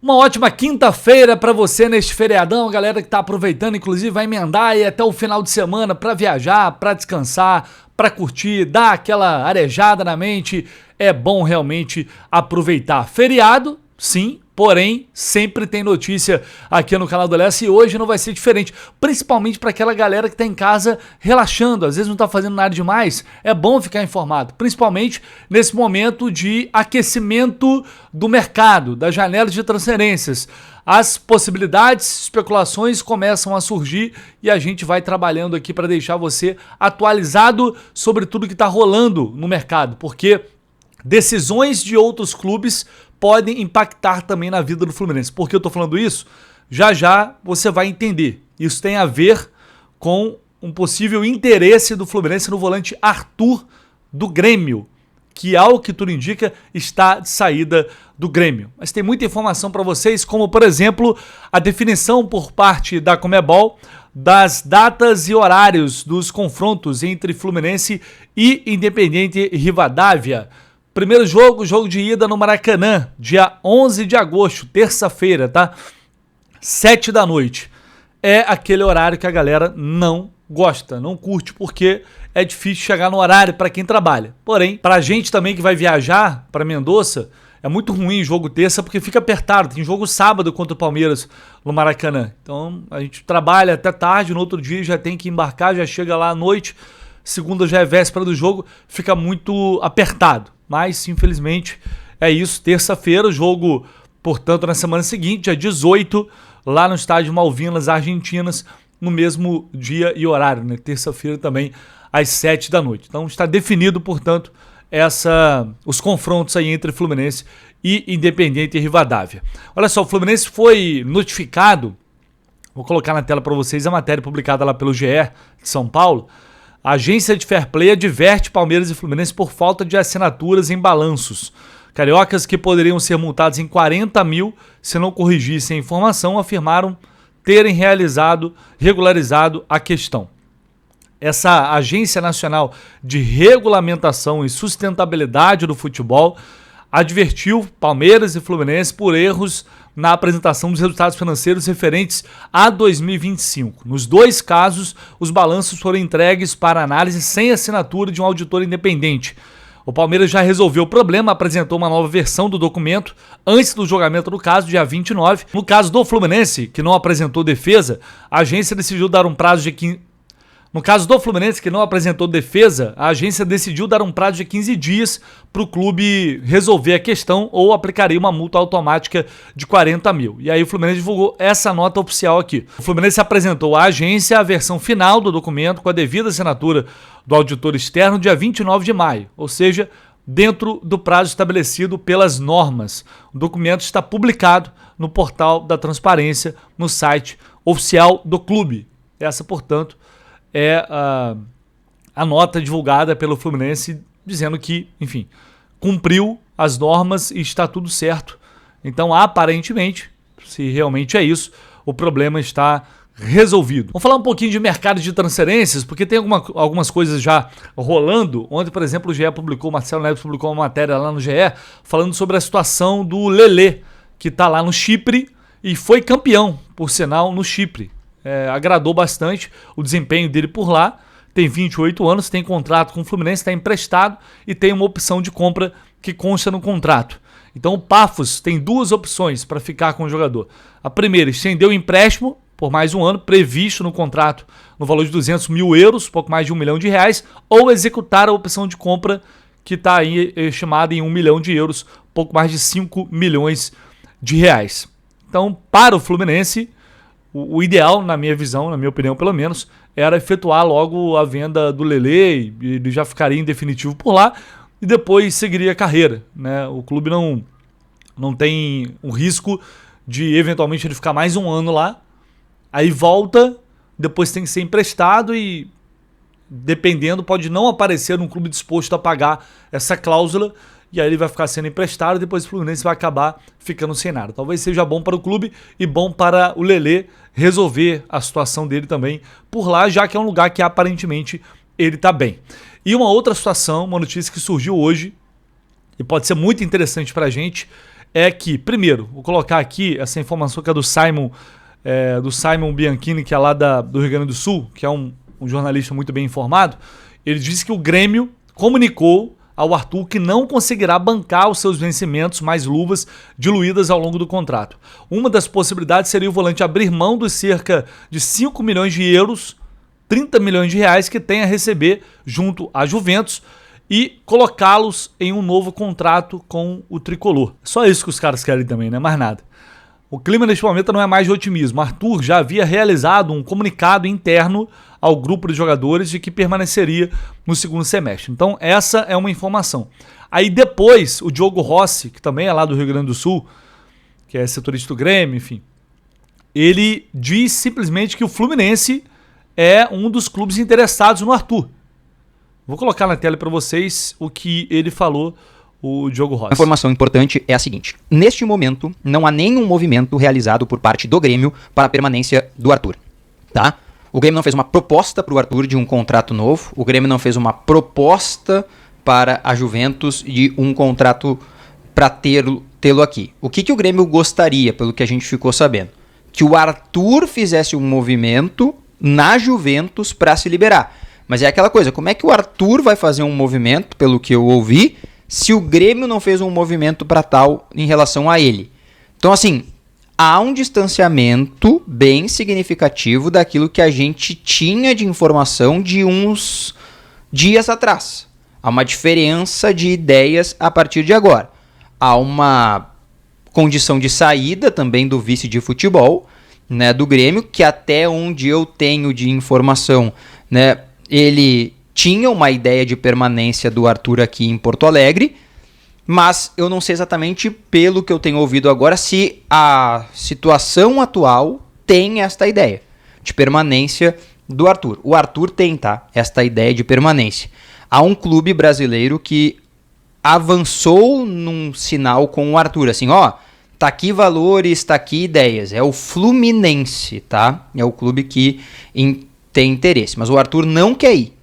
Uma ótima quinta-feira para você neste feriadão, galera que tá aproveitando, inclusive vai emendar aí até o final de semana para viajar, para descansar, para curtir, dar aquela arejada na mente. É bom realmente aproveitar. Feriado, sim, porém sempre tem notícia aqui no canal do LS e hoje não vai ser diferente, principalmente para aquela galera que tá em casa relaxando, às vezes não tá fazendo nada demais. É bom ficar informado, principalmente nesse momento de aquecimento do mercado, das janelas de transferências. As possibilidades, especulações começam a surgir e a gente vai trabalhando aqui para deixar você atualizado sobre tudo que está rolando no mercado, porque decisões de outros clubes podem impactar também na vida do Fluminense. Por que eu estou falando isso? Já já você vai entender. Isso tem a ver com um possível interesse do Fluminense no volante Arthur do Grêmio, que ao que tudo indica está de saída do Grêmio. Mas tem muita informação para vocês, como por exemplo a definição por parte da Conmebol das datas e horários dos confrontos entre Fluminense e Independiente Rivadavia. Primeiro jogo de ida no Maracanã, dia 11 de agosto, terça-feira, tá? 7 da noite. É aquele horário que a galera não gosta, não curte, porque é difícil chegar no horário para quem trabalha. Porém, pra gente também que vai viajar para Mendoza, é muito ruim jogo terça porque fica apertado. Tem jogo sábado contra o Palmeiras no Maracanã. Então a gente trabalha até tarde, no outro dia já tem que embarcar, já chega lá à noite. Segunda já é véspera do jogo, fica muito apertado. Mas, infelizmente, é isso. Terça-feira, o jogo, portanto, na semana seguinte, dia 18, lá no estádio Malvinas, Argentinas, no mesmo dia e horário, né? Terça-feira também, às 7 da noite. Então, está definido, portanto, os confrontos aí entre Fluminense e Independiente Rivadavia. Olha só, o Fluminense foi notificado, vou colocar na tela para vocês a matéria publicada lá pelo GE de São Paulo. A agência de Fair Play adverte Palmeiras e Fluminense por falta de assinaturas em balanços. Cariocas que poderiam ser multados em 40 mil se não corrigissem a informação afirmaram terem regularizado a questão. Essa Agência Nacional de Regulamentação e Sustentabilidade do Futebol advertiu Palmeiras e Fluminense por erros na apresentação dos resultados financeiros referentes a 2025. Nos dois casos, os balanços foram entregues para análise sem assinatura de um auditor independente. O Palmeiras já resolveu o problema, apresentou uma nova versão do documento antes do julgamento do caso, dia 29. No caso do Fluminense, que não apresentou defesa, a agência decidiu dar um prazo de 15... No caso do Fluminense, que não apresentou defesa, a agência decidiu dar um prazo de 15 dias para o clube resolver a questão ou aplicaria uma multa automática de 40 mil. E aí o Fluminense divulgou essa nota oficial aqui. O Fluminense apresentou à agência a versão final do documento com a devida assinatura do auditor externo dia 29 de maio, ou seja, dentro do prazo estabelecido pelas normas. O documento está publicado no portal da transparência, no site oficial do clube. Essa, portanto, é a nota divulgada pelo Fluminense dizendo que, enfim, cumpriu as normas e está tudo certo. Então, aparentemente, se realmente é isso, o problema está resolvido. Vamos falar um pouquinho de mercado de transferências, porque tem algumas coisas já rolando. Ontem, por exemplo, o Marcelo Neves publicou uma matéria lá no GE falando sobre a situação do Lelê, que está lá no Chipre e foi campeão, por sinal, no Chipre. Agradou bastante o desempenho dele por lá, tem 28 anos, tem contrato com o Fluminense, está emprestado e tem uma opção de compra que consta no contrato. Então o Paphos tem duas opções para ficar com o jogador. A primeira, estender o empréstimo por mais um ano, previsto no contrato no valor de 200 mil euros, pouco mais de R$1 milhão, ou executar a opção de compra que está aí estimada em €1 milhão, pouco mais de 5 milhões de reais. Então, para o Fluminense, o ideal, na minha visão, na minha opinião pelo menos, era efetuar logo a venda do Lelê e ele já ficaria em definitivo por lá e depois seguiria a carreira, né? O clube não tem o risco de eventualmente ele ficar mais um ano lá, aí volta, depois tem que ser emprestado e, dependendo, pode não aparecer um clube disposto a pagar essa cláusula. E aí ele vai ficar sendo emprestado e depois o Fluminense vai acabar ficando sem nada. Talvez seja bom para o clube e bom para o Lelê resolver a situação dele também por lá, já que é um lugar que aparentemente ele está bem. E uma outra situação, uma notícia que surgiu hoje e pode ser muito interessante para a gente, é que, primeiro, vou colocar aqui essa informação que é do Simon Bianchini, que é lá do Rio Grande do Sul, que é um jornalista muito bem informado. Ele disse que o Grêmio comunicou ao Arthur que não conseguirá bancar os seus vencimentos mais luvas diluídas ao longo do contrato. Uma das possibilidades seria o volante abrir mão dos cerca de 5 milhões de euros, 30 milhões de reais que tem a receber junto à Juventus e colocá-los em um novo contrato com o Tricolor. Só isso que os caras querem também, não é mais nada. O clima neste momento não é mais de otimismo. Arthur já havia realizado um comunicado interno ao grupo de jogadores de que permaneceria no segundo semestre. Então essa é uma informação. Aí depois o Diogo Rossi, que também é lá do Rio Grande do Sul, que é setorista do Grêmio, enfim, ele diz simplesmente que o Fluminense é um dos clubes interessados no Arthur. Vou colocar na tela para vocês o que ele falou, o Diogo Rossi. A informação importante é a seguinte: neste momento, não há nenhum movimento realizado por parte do Grêmio para a permanência do Arthur, tá? O Grêmio não fez uma proposta para o Arthur de um contrato novo, o Grêmio não fez uma proposta para a Juventus de um contrato para tê-lo aqui. O que o Grêmio gostaria, pelo que a gente ficou sabendo? Que o Arthur fizesse um movimento na Juventus para se liberar. Mas é aquela coisa, como é que o Arthur vai fazer um movimento, pelo que eu ouvi, se o Grêmio não fez um movimento para tal em relação a ele? Então, assim, há um distanciamento bem significativo daquilo que a gente tinha de informação de uns dias atrás. Há uma diferença de ideias a partir de agora. Há uma condição de saída também do vice de futebol, né, do Grêmio, que até onde eu tenho de informação, né, ele tinha uma ideia de permanência do Arthur aqui em Porto Alegre, mas eu não sei exatamente, pelo que eu tenho ouvido agora, se a situação atual tem esta ideia de permanência do Arthur. O Arthur tem, tá, esta ideia de permanência. Há um clube brasileiro que avançou num sinal com o Arthur, assim, ó, tá aqui valores, tá aqui ideias. É o Fluminense, tá? É o clube que tem interesse, mas o Arthur não quer ir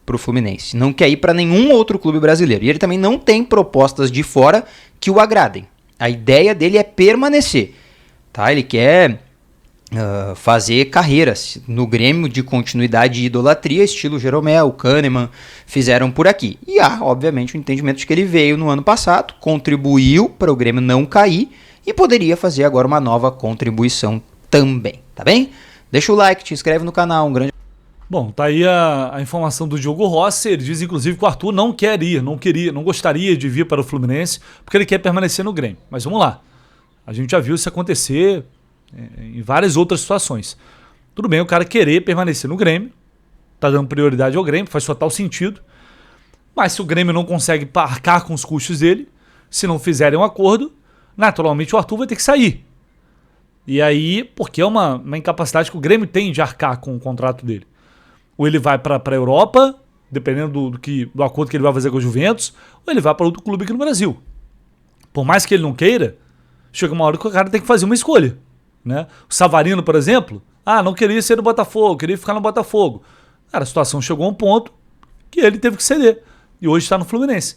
pro Fluminense, não quer ir para nenhum outro clube brasileiro. E ele também não tem propostas de fora que o agradem. A ideia dele é permanecer, tá? Ele quer fazer carreiras no Grêmio de continuidade e idolatria, estilo Jeromel, Kahneman, fizeram por aqui. E há, obviamente, o entendimento de que ele veio no ano passado, contribuiu para o Grêmio não cair e poderia fazer agora uma nova contribuição também, tá bem? Deixa o like, te inscreve no canal, um grande... Bom, tá aí a informação do Diogo Rossi. Ele diz, inclusive, que o Arthur não quer ir, não gostaria de vir para o Fluminense, porque ele quer permanecer no Grêmio. Mas vamos lá. A gente já viu isso acontecer em várias outras situações. Tudo bem o cara querer permanecer no Grêmio, tá dando prioridade ao Grêmio, faz total sentido. Mas se o Grêmio não consegue arcar com os custos dele, se não fizerem um acordo, naturalmente o Arthur vai ter que sair. E aí, porque é uma incapacidade que o Grêmio tem de arcar com o contrato dele. Ou ele vai para a Europa, dependendo do acordo que ele vai fazer com o Juventus, ou ele vai para outro clube aqui no Brasil. Por mais que ele não queira, chega uma hora que o cara tem que fazer uma escolha, né? O Savarino, por exemplo, não queria ser no Botafogo, queria ficar no Botafogo. Cara, a situação chegou a um ponto que ele teve que ceder. E hoje está no Fluminense.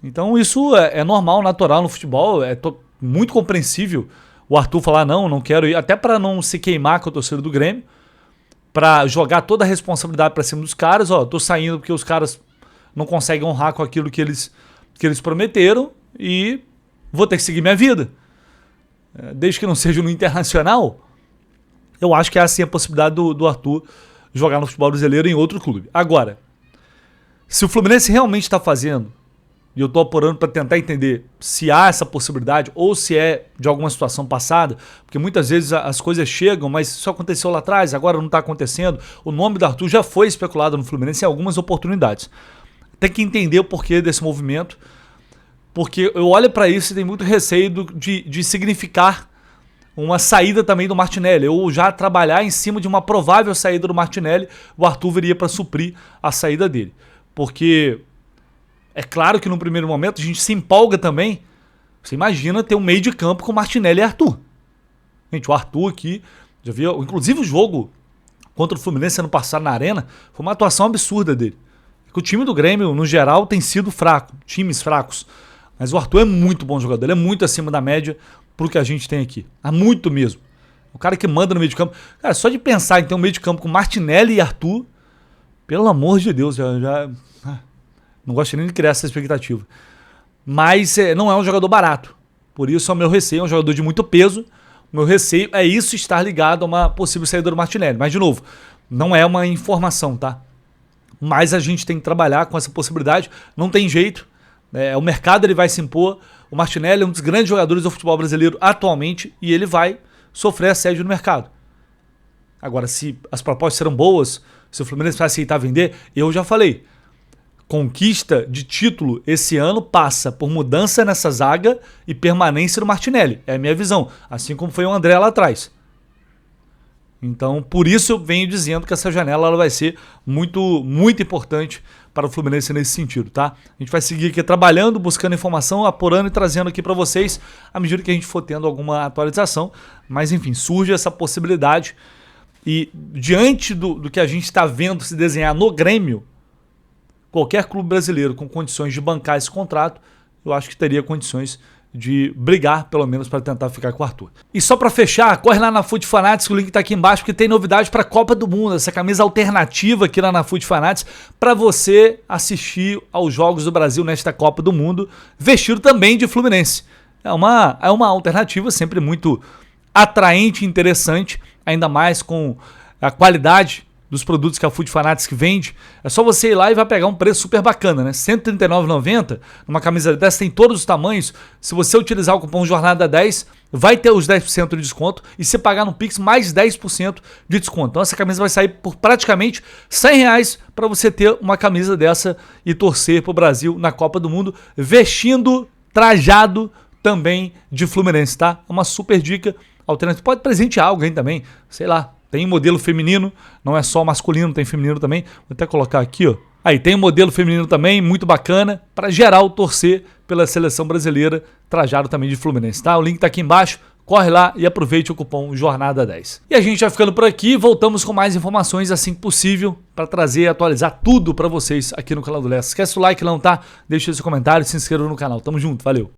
Então isso é normal, natural no futebol, é muito compreensível o Arthur falar, não quero ir, até para não se queimar com a torcida do Grêmio, para jogar toda a responsabilidade para cima dos caras, tô saindo porque os caras não conseguem honrar com aquilo que eles prometeram e vou ter que seguir minha vida. Desde que não seja no Internacional, eu acho que é assim a possibilidade do Arthur jogar no futebol brasileiro em outro clube. Agora, se o Fluminense realmente está fazendo, e eu estou apurando para tentar entender se há essa possibilidade ou se é de alguma situação passada, porque muitas vezes as coisas chegam, mas isso aconteceu lá atrás, agora não está acontecendo. O nome do Arthur já foi especulado no Fluminense em algumas oportunidades. Tem que entender o porquê desse movimento, porque eu olho para isso e tenho muito receio de significar uma saída também do Martinelli. Eu já trabalhar em cima de uma provável saída do Martinelli, o Arthur viria para suprir a saída dele. Porque é claro que no primeiro momento a gente se empolga também. Você imagina ter um meio de campo com Martinelli e Arthur. Gente, o Arthur aqui, já viu, inclusive o jogo contra o Fluminense ano passado na Arena, foi uma atuação absurda dele. Porque o time do Grêmio, no geral, tem sido fraco, times fracos. Mas o Arthur é muito bom jogador, ele é muito acima da média pro que a gente tem aqui. Há muito mesmo. O cara que manda no meio de campo. Cara, só de pensar em ter um meio de campo com Martinelli e Arthur, pelo amor de Deus, já não gosto nem de criar essa expectativa. Mas não é um jogador barato. Por isso é o meu receio, é um jogador de muito peso. O meu receio é isso estar ligado a uma possível saída do Martinelli. Mas, de novo, não é uma informação, tá? Mas a gente tem que trabalhar com essa possibilidade. Não tem jeito. O mercado ele vai se impor. O Martinelli é um dos grandes jogadores do futebol brasileiro atualmente e ele vai sofrer assédio no mercado. Agora, se as propostas serão boas, se o Fluminense vai aceitar vender, eu já falei. Conquista de título esse ano passa por mudança nessa zaga e permanência no Martinelli. É a minha visão. Assim como foi o André lá atrás. Então, por isso eu venho dizendo que essa janela ela vai ser muito, muito importante para o Fluminense nesse sentido, tá? A gente vai seguir aqui trabalhando, buscando informação, apurando e trazendo aqui para vocês à medida que a gente for tendo alguma atualização. Mas, enfim, surge essa possibilidade. E diante do que a gente está vendo se desenhar no Grêmio, qualquer clube brasileiro com condições de bancar esse contrato, eu acho que teria condições de brigar, pelo menos, para tentar ficar com o Arthur. E só para fechar, corre lá na Foot Fanatics, o link tá aqui embaixo, porque tem novidade para a Copa do Mundo, essa camisa alternativa aqui lá na Foot Fanatics, para você assistir aos Jogos do Brasil nesta Copa do Mundo, vestido também de Fluminense. É uma alternativa sempre muito atraente e interessante, ainda mais com a qualidade dos produtos que a Foot Fanatics vende. É só você ir lá e vai pegar um preço super bacana, né? R$ 139,90, numa camisa dessa tem todos os tamanhos. Se você utilizar o cupom Jornada 10, vai ter os 10% de desconto e se pagar no Pix, mais 10% de desconto. Então essa camisa vai sair por praticamente R$100 para você ter uma camisa dessa e torcer pro Brasil na Copa do Mundo, vestindo, trajado também de Fluminense, tá? É uma super dica alternativa. Pode presentear alguém também, sei lá. Tem modelo feminino, não é só masculino, tem feminino também. Vou até colocar aqui, ó. Aí tem um modelo feminino também, muito bacana, para geral torcer pela seleção brasileira, trajado também de Fluminense, tá? O link tá aqui embaixo, corre lá e aproveite o cupom Jornada10. E a gente vai ficando por aqui, voltamos com mais informações assim que possível, para trazer e atualizar tudo para vocês aqui no canal do Lessa. Esquece o like não, tá? Deixa seu comentário e se inscreva no canal. Tamo junto, valeu!